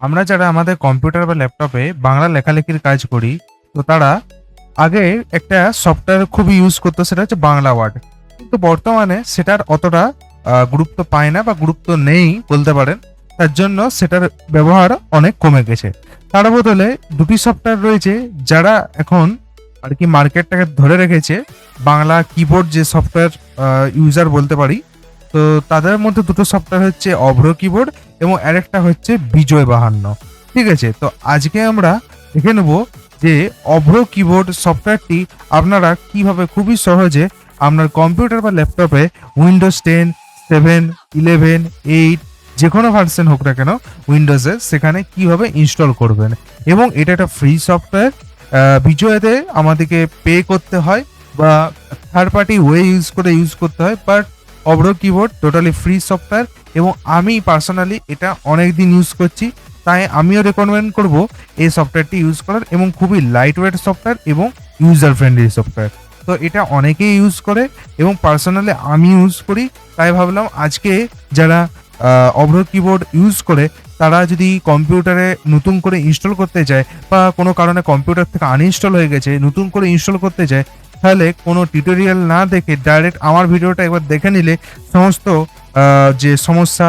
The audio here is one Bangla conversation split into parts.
আমরা যারা আমাদের কম্পিউটার বা ল্যাপটপে বাংলা লেখালেখির কাজ করি, তো তারা আগে একটা সফটওয়্যার খুব ইউজ করতো, সেটা হচ্ছে বাংলা ওয়ার্ড। কিন্তু বর্তমানে সেটার অতটা গুরুত্ব পায় না বা গুরুত্ব নেই বলতে পারেন। তার জন্য সেটার ব্যবহার অনেক কমে গেছে। তার বদলে দুটি সফটওয়্যার রয়েছে যারা এখন আর কি মার্কেটটাকে ধরে রেখেছে, বাংলা কিবোর্ড যে সফটওয়্যার ইউজার বলতে পারি। তো তাদের মধ্যে দুটো সফটওয়্যার হচ্ছে অভ্র কিবোর্ড এবং আরেকটা হচ্ছে বিজয় 52। ঠিক আছে, তো আজকে আমরা দেখে নেব যে অভ্র কিবোর্ড সফটওয়্যারটি আপনারা কিভাবে খুবই সহজে আপনার কম্পিউটার বা ল্যাপটপে উইন্ডোজ 10, 7, 11, 8 যে কোনো ভার্সন হোক না কেন উইন্ডোজে, সেখানে কিভাবে ইনস্টল করবেন। এবং এটা একটা ফ্রি সফটওয়্যার। বিজয়তে আমাদেরকে পে করতে হয় বা থার্ড পার্টি ওয়ে ইউজ করতে হয়, but Avro keyboard totally free software এবং আমি পার্সোনালি এটা অনেক দিন ইউজ করছি। তাই আমিও রেকমেন্ড করব এই সফটওয়্যারটি ইউজ করার, এবং খুবই লাইট ওয়েট সফটওয়্যার এবং ইউজার ফ্রেন্ডলি সফটওয়্যার। তো এটা অনেকেই ইউজ করে এবং পার্সোনালি আমি ইউজ করি। তাই ভাবলাম আজকে যারা অভ্র কিবোর্ড ইউজ করে তারা যদি কম্পিউটারে নতুন করে ইনস্টল করতে যায় বা কোনো কারণে কম্পিউটার থেকে আনইনস্টল হয়ে গেছে, নতুন করে ইনস্টল করতে যায়, তাহলে কোনো টিউটোরিয়াল না দেখে ডাইরেক্ট আমার ভিডিওটা একবার দেখে নিলে সমস্ত যে সমস্যা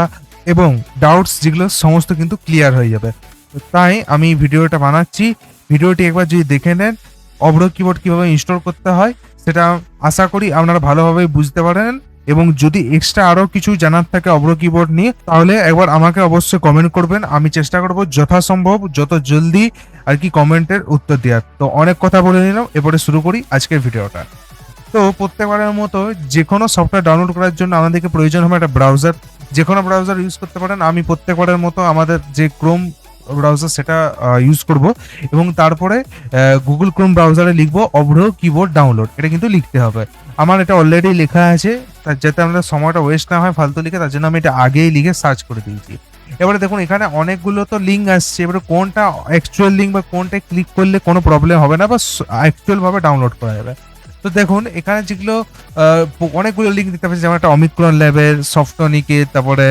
এবং ডাউটস যেগুলো সমস্ত কিন্তু ক্লিয়ার হয়ে যাবে। তো তাই আমি ভিডিওটা বানাচ্ছি। ভিডিওটি একবার যদি দেখে নেন, অভ্র কিবোর্ড কিভাবে ইনস্টল করতে হয় সেটা আশা করি আপনারা ভালোভাবে বুঝতে পারেন। এবং যদি এক্সট্রা আরো কিছু জানার থাকে অভ্র কিবোর্ড নিয়ে, তাহলে একবার আমাকে অবশ্যই কমেন্ট করবেন। আমি চেষ্টা করব যথাসম্ভব যত জলদি আর কি কমেন্টের উত্তর দেওয়ার। তো অনেক কথা বলে নিলাম, এবারে শুরু করি আজকের ভিডিওটা। তো প্রত্যেকবারের মতো যে কোনো সফটওয়্যার ডাউনলোড করার জন্য আমাদেরকে প্রয়োজন হবে একটা ব্রাউজার। যে কোনো ব্রাউজার ইউজ করতে পারেন। আমি প্রত্যেকবারের মতো আমাদের যে ক্রোম ব্রাউজার সেটা ইউজ করব, এবং তারপরে গুগল ক্রোম ব্রাউজারে লিখবো অভ্র কিবোর্ড ডাউনলোড। এটা কিন্তু লিখতে হবে। আমার এটা অলরেডি লেখা আছে, তার যাতে আমাদের সময়টা ওয়েস্ট না হয় ফালতু লিখে, তার জন্য আমি এটা আগেই লিখে সার্চ করে দিয়েছি। এবারে দেখুন এখানে অনেকগুলো তো লিঙ্ক আসছে, এবারে কোনটা অ্যাকচুয়াল লিঙ্ক বা কোনটা ক্লিক করলে কোনো প্রবলেম হবে না বা অ্যাকচুয়াল ভাবে ডাউনলোড করা যাবে। তো দেখুন এখানে যেগুলো অনেকগুলো লিঙ্ক দিতে পারছি, যেমন একটা অমিক্রন ল্যাবের, সফটনিকে, তারপরে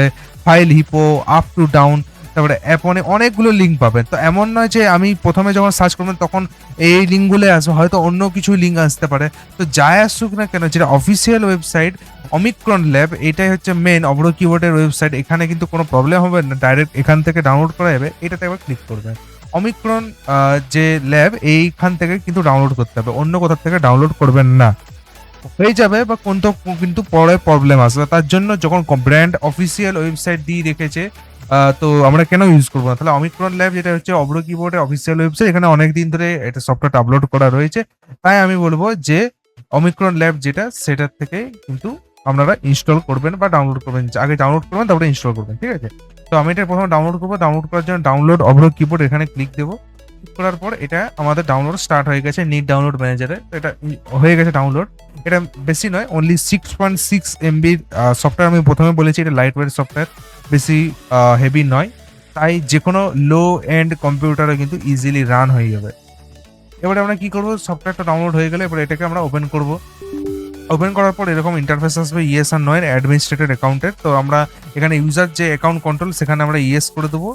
file hippo, up to down, তারপরে অ্যাপনে অনেকগুলো লিঙ্ক পাবেন। তো এমন নয় যে আমি প্রথমে যখন সার্চ করবেন তখন এই লিঙ্কগুলো আসবে, হয়তো অন্য কিছু লিঙ্ক আসতে পারে। তো যাই আসুক না কেন, যেটা অফিসিয়াল ওয়েবসাইট অমিক্রন ল্যাব, এটাই হচ্ছে মেন অভ্র কিবোর্ডের ওয়েবসাইট। এখানে কিন্তু কোনো প্রবলেম হবে না, ডাইরেক্ট এখান থেকে ডাউনলোড করা যাবে। এটাতে একবার ক্লিক করবেন। অমিক্রন যে ল্যাব এইখান থেকে কিন্তু ডাউনলোড করতে হবে, অন্য কোথা থেকে ডাউনলোড করবেন না। হয়ে যাবে বা কিন্তু পরে প্রবলেম আসবে। তার জন্য যখন ব্র্যান্ড অফিসিয়াল ওয়েবসাইট দিয়ে রেখেছে, তো আমরা কেন ইউজ করবো না? তাহলে অমিক্রন ল্যাব যেটা হচ্ছে অভ্র কিবোর্ডের অফিসিয়াল ওয়েবসাইট, এখানে অনেকদিন ধরে এটা সফটওয়্যারটা আপলোড করা রয়েছে। তাই আমি বলবো যে অমিক্রন ল্যাব যেটা, সেটার থেকে কিন্তু আপনারা ইনস্টল করবেন বা ডাউনলোড করবেন। আগে ডাউনলোড করবেন তারপরে ইনস্টল করবেন, ঠিক আছে? তো আমি এটা প্রথমে ডাউনলোড করবো। ডাউনলোড করার জন্য ডাউনলোড অভ্র কিবোর্ড এখানে ক্লিক দেবো। ক্লিক করার পর এটা আমাদের ডাউনলোড স্টার্ট হয়ে গেছে নিট ডাউনলোড ম্যানেজারে। এটা হয়ে গেছে ডাউনলোড। এটা বেশি নয়, অনলি 6.6 এমবির সফটওয়্যার। আমি প্রথমে বলেছি এটা লাইট ওয়েট সফটওয়্যার, বেশি হেভি নয়। তাই যে কোনো লো এন্ড কম্পিউটারে কিন্তু ইজিলি রান হয়ে যাবে। এবারে আমরা কি করবো, সফটওয়্যারটা ডাউনলোড হয়ে গেলে এবারে এটাকে আমরা ওপেন করব। ওপেন করার পর এরকম ইন্টারফেস আসবে ইয়েস আর নো এর অ্যাডমিনিস্ট্রেটর অ্যাকাউন্টের। তো আমরা এখানে ইউজার যে অ্যাকাউন্ট কন্ট্রোল, সেখানে আমরা ইয়েস করে দেবো।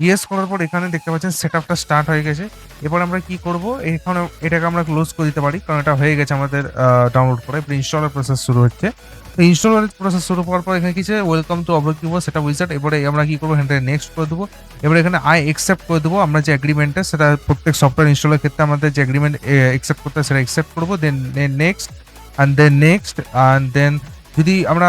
ইয়েস করার পর এখানে দেখতে পাচ্ছেন সেটআপটা স্টার্ট হয়ে গেছে। এরপর আমরা কি করব, এখানে এটাকে আমরা ক্লোজ করে দিতে পারি, কারণ এটা হয়ে গেছে আমাদের ডাউনলোড করে। এরপর ইনস্টলের প্রসেস শুরু হচ্ছে। তো ইনস্টলের প্রসেস শুরু করার পর এখানে কিছু ওয়েলকাম টু অভ্র কিবোর্ড সেটা উইজার্ড। এবারে আমরা কি করবো, এখানে নেক্সট করে দেবো। এবারে এখানে আই অ্যাকসেপ্ট করে দেবো। আমরা যে এগ্রিমেন্টটা, সেটা প্রত্যেক সফটওয়্যার ইনস্টলের ক্ষেত্রে আমাদের যে এগ্রিমেন্ট অ্যাকসেপ্ট করতে হয় সেটা অ্যাকসেপ্ট করবো। দেন নেক্সট অ্যান্ড দেন যদি আমরা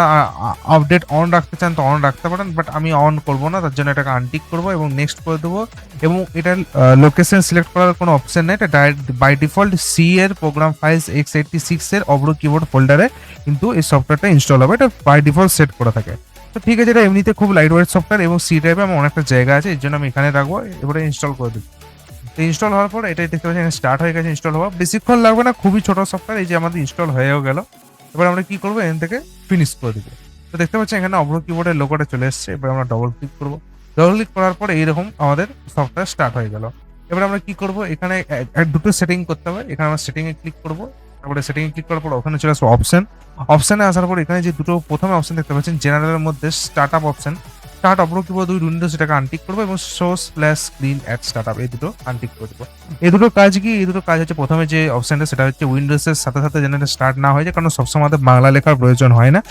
আপডেট অন রাখতে চান তো অন রাখতে পারেন, বাট আমি অন করবো না, তার জন্য এটাকে আনটিক করবো এবং নেক্সট করে দেবো। এবং এটার লোকেশন সিলেক্ট করার কোনো অপশন নেই, এটা বাই ডিফল্ট সি এর প্রোগ্রাম ফাইলস x86 এর অভ্র কিবোর্ড ফোল্ডারে কিন্তু এই সফটওয়্যারটা ইনস্টল হবে। এটা বাই ডিফল্ট সেট করা থাকে। তো ঠিক আছে, এটা এমনিতে খুব লাইট ওয়েট সফটওয়্যার এবং সি ড্রাইভে আমার অনেকটা জায়গা আছে, এর জন্য আমি এখানে রাখবো। এবারে ইনস্টল করে দেবো। ইনস্টল হওয়ার পর এটাই দেখতে পাচ্ছি স্টার্ট হয়ে গেছে ইনস্টল হওয়া। বেশিক্ষণ লাগবে না, খুবই ছোট সফটওয়্যার। এই যে আমাদের ইনস্টল হয়েও গেল। এবার আমরা কি করবো, এখান থেকে ফিনিশ করে দেবো। তো দেখতে পাচ্ছি এখানে অভ্র কিবোর্ডের লোগোটা চলে এসেছে। এবার আমরা ডবল ক্লিক করবো। ডবল ক্লিক করার পর এইরকম আমাদের সফটওয়্যার স্টার্ট হয়ে গেল। এবার আমরা কি করবো, এখানে দুটো সেটিং করতে হবে। এখানে আমরা সেটিং এ ক্লিক করবো। তারপরে সেটিং এ ক্লিক করার পর ওখানে চলে আসবো অপশন। অপশনে আসার পর এখানে যে দুটো প্রথমে অপশন দেখতে পাচ্ছেন জেনারেলের মধ্যে স্টার্ট আপ অপশন, স্টার্ট অবরো কিবোর্ড উইথ উইন্ডোজ এটাকে আনটিক করবো এবং show splash screen at startup এই দুটো আনটিক করে দেবো। এই দুটো কাজ কি, এই দুটো কাজ হচ্ছে প্রথমে যে অপশনটা সেটা হচ্ছে উইন্ডোজের সাথে সাথে যেন এটা স্টার্ট না হয়ে যায়, কারণ সবসময় আমাদের বাংলা লেখার প্রয়োজন হয় না।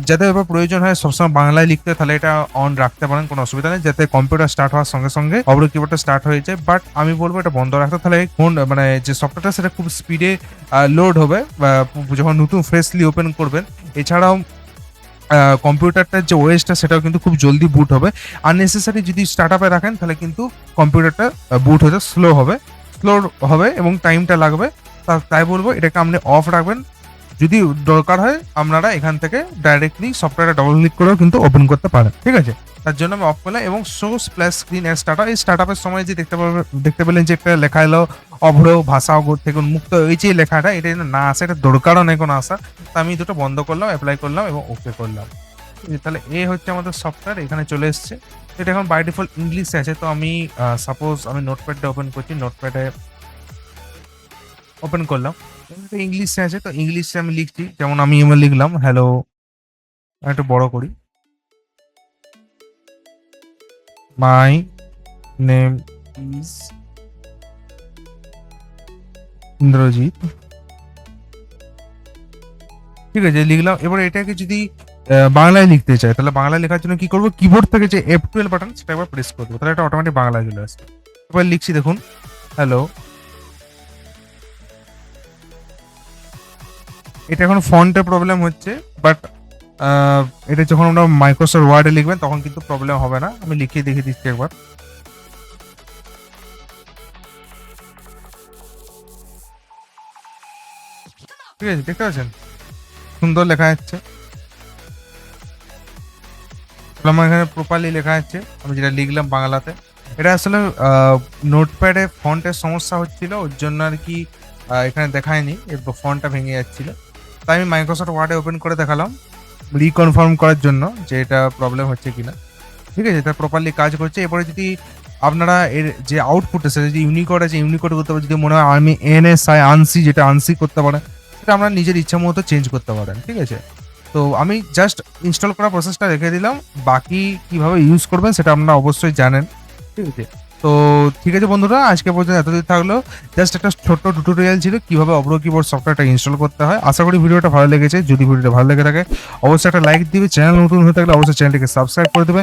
যাতে এবার প্রয়োজন হয় সবসময় বাংলায় লিখতে হয়, তাহলে এটা অন রাখতে পারেন, কোনো অসুবিধা নেই, যাতে কম্পিউটার স্টার্ট হওয়ার সঙ্গে সঙ্গে অবরো কিবোর্ডটা স্টার্ট হয়ে যায়। বাট আমি বলবো এটা বন্ধ রাখতে, তাহলে ফোন মানে যে সফটওয়্যারটা সেটা খুব স্পিডে লোড হবে যখন নতুন ফ্রেশলি ওপেন করবেন। এছাড়াও কম্পিউটারটার যে ওএসটা সেটাও কিন্তু খুব জলদি বুট হবে। আননেসেসারি যদি স্টার্ট আপে রাখেন তাহলে কিন্তু কম্পিউটারটা বুট হতে স্লো হবে এবং টাইমটা লাগবে। তাই বলবো এটাকে আপনি অফ রাখবেন। যদি দরকার হয় আপনারা এখান থেকে ডাইরেক্টলি সফটওয়্যারটা ডবল ক্লিক করেও কিন্তু ওপেন করতে পারেন, ঠিক আছে। তার জন্য আমি অফ করলাম এবং show splash screen at startup, এই স্টার্টআপের সময় যে দেখতে পেলেন যে একটা লেখা এলো অভ্র ভাষা থেকে উন্মুক্ত, এই যে লেখাটা এটা যেন না আসে, এটা দরকারও নেই কোনো আসা। তো আমি দুটো বন্ধ করলাম, অ্যাপ্লাই করলাম এবং ওকে করলাম। তাহলে এ হচ্ছে আমাদের সফটওয়্যার এখানে চলে এসছে। এটা এখন বাই ডিফল্ট ইংলিশে আছে। তো আমি সাপোজ আমি নোটপ্যাডটা ওপেন করছি, নোটপ্যাডে ওপেন করলাম, ইংলিশে আছে। তো ইংলিশে আমি লিখছি, যেমন আমি লিখলাম হ্যালো, একটু বড় করি, মাই নেম ইজ ইন্দ্রজিৎ, ঠিক আছে লিখলাম। এবার এটাকে যদি বাংলায় লিখতে চাই তাহলে বাংলায় লেখার জন্য কি করবো, কিবোর্ড থেকে যে F12 বাটন সেটা একবার প্রেস করবো, তাহলে এটা অটোমেটিক বাংলায় চলে আসবে। এবার লিখছি দেখুন হ্যালো। এটা এখন ফন্টে প্রবলেম হচ্ছে, বাট এটা যখন আমরা মাইক্রোসফট ওয়ার্ডে লিখবেন তখন কিন্তু প্রবলেম হবে না। আমি লিখিয়ে দেখিয়ে দিচ্ছি একবার। ঠিক আছে, দেখতে পাচ্ছেন সুন্দর লেখা যাচ্ছে, আমার এখানে প্রপারলি লেখা যাচ্ছে আমি যেটা লিখলাম বাংলাতে। এটা আসলে নোটপ্যাডে ফন্টের সমস্যা হচ্ছিল, ওর জন্য আর কি এখানে দেখায়নি, ফন্টটা ভেঙে যাচ্ছিল। তাই আমি মাইক্রোসফট ওয়ার্ডে ওপেন করে দেখালাম রিকনফার্ম করার জন্য যে এটা প্রবলেম হচ্ছে কিনা। ঠিক আছে, এটা প্রপারলি কাজ করছে। এরপরে যদি আপনারা এর যে আউটপুট আছে, যদি ইউনিকোড আছে ইউনিকোড করতে পারেন, যদি মনে হয় আমি NSI আনসি যেটা আনসি করতে পারেন, সেটা আপনারা নিজের ইচ্ছা মতো চেঞ্জ করতে পারেন, ঠিক আছে। তো আমি জাস্ট ইনস্টল করার প্রসেসটা রেখে দিলাম, বাকি কিভাবে ইউজ করবেন সেটা আপনারা অবশ্যই জানেন, ঠিক আছে। তো ঠিক আছে বন্ধুরা, আজকে পর্যন্ত এতদিন থাকলো, জাস্ট একটা ছোট্ট টিউটোরিয়াল ছিল কিভাবে অবরো কিবোর্ড সফটওয়্যারটা ইনস্টল করতে হয়। আশা করি ভিডিওটা ভালো লেগেছে। যদি ভিডিওটা ভালো লেগে থাকে অবশ্যই একটা লাইক দিবে, চ্যানেল নতুন হয়ে থাকলে অবশ্যই চ্যানেলটিকে সাবস্ক্রাইব করে দেবে।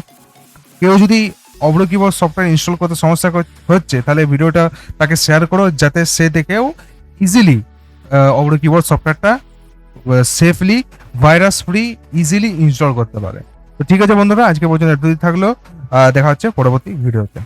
কেউ যদি অবরো কিবোর্ড সফটওয়্যার ইনস্টল করতে সমস্যা হচ্ছে তাহলে ভিডিওটা তাকে শেয়ার করো, যাতে সে দেখেও ইজিলি অবরো কিবোর্ড সফটওয়্যারটা safely virus free easily install করতে পারে। তো ঠিক আছে বন্ধুরা, আজকে পর্যন্ত এতদিন থাকলো, দেখা হচ্ছে পরবর্তী ভিডিওতে।